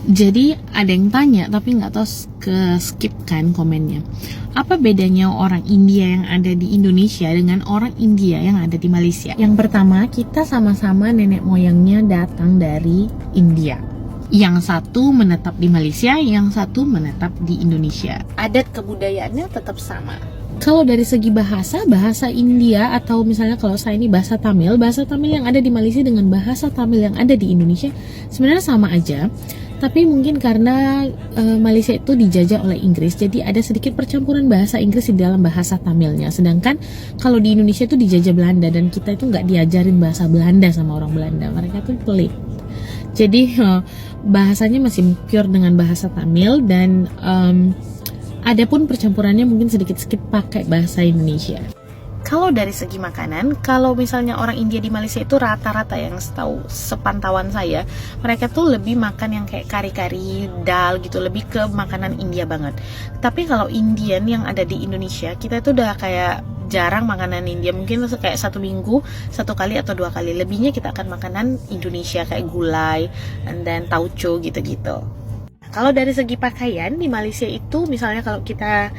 Jadi ada yang tanya tapi nggak tahu ke skip kan komennya. Apa bedanya orang India yang ada di Indonesia dengan orang India yang ada di Malaysia? Yang pertama, kita sama-sama nenek moyangnya datang dari India. Yang satu menetap di Malaysia, yang satu menetap di Indonesia. Adat kebudayaannya tetap sama. Kalau dari segi bahasa India atau misalnya kalau saya ini bahasa Tamil yang ada di Malaysia dengan bahasa Tamil yang ada di Indonesia sebenarnya sama aja. Tapi mungkin karena Malaysia itu dijajah oleh Inggris, jadi ada sedikit percampuran bahasa Inggris di dalam bahasa Tamilnya. Sedangkan kalau di Indonesia itu dijajah Belanda dan kita itu nggak diajarin bahasa Belanda sama orang Belanda. Mereka tuh pelit. Jadi bahasanya masih pure dengan bahasa Tamil dan ada pun percampurannya mungkin sedikit-sedikit pakai bahasa Indonesia. Kalau dari segi makanan, kalau misalnya orang India di Malaysia itu rata-rata yang setahu sepantauan saya, mereka tuh lebih makan yang kayak kari-kari, dal gitu, lebih ke makanan India banget. Tapi kalau Indian yang ada di Indonesia, kita tuh udah kayak jarang makanan India, mungkin kayak 1 minggu 1 kali atau 2 kali. Lebihnya kita akan makanan Indonesia kayak gulai, and then tauco gitu-gitu. Kalau dari segi pakaian di Malaysia itu, misalnya kalau kita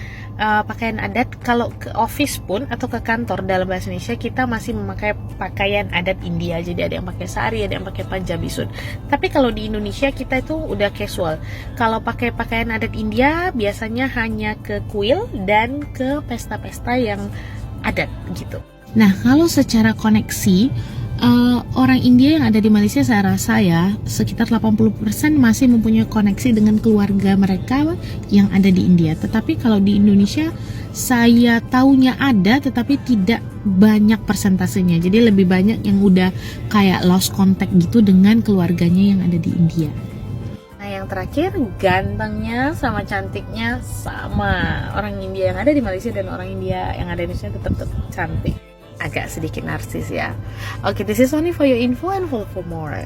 pakaian adat, kalau ke office pun atau ke kantor dalam bahasa Indonesia kita masih memakai pakaian adat India. Jadi ada yang pakai sari, ada yang pakai Punjabi suit. Tapi kalau di Indonesia kita itu udah casual. Kalau pakai pakaian adat India biasanya hanya ke kuil dan ke pesta-pesta yang adat gitu. Nah, kalau secara koneksi orang India yang ada di Malaysia saya rasa ya sekitar 80% masih mempunyai koneksi dengan keluarga mereka yang ada di India. Tetapi kalau di Indonesia saya taunya ada tetapi tidak banyak persentasenya. Jadi lebih banyak yang udah kayak lost contact gitu dengan keluarganya yang ada di India. Nah, yang terakhir, gantengnya sama cantiknya sama. Orang India yang ada di Malaysia dan orang India yang ada di Indonesia tetap cantik. Agak sedikit narsis ya. Okay, this is only for your info and follow for more.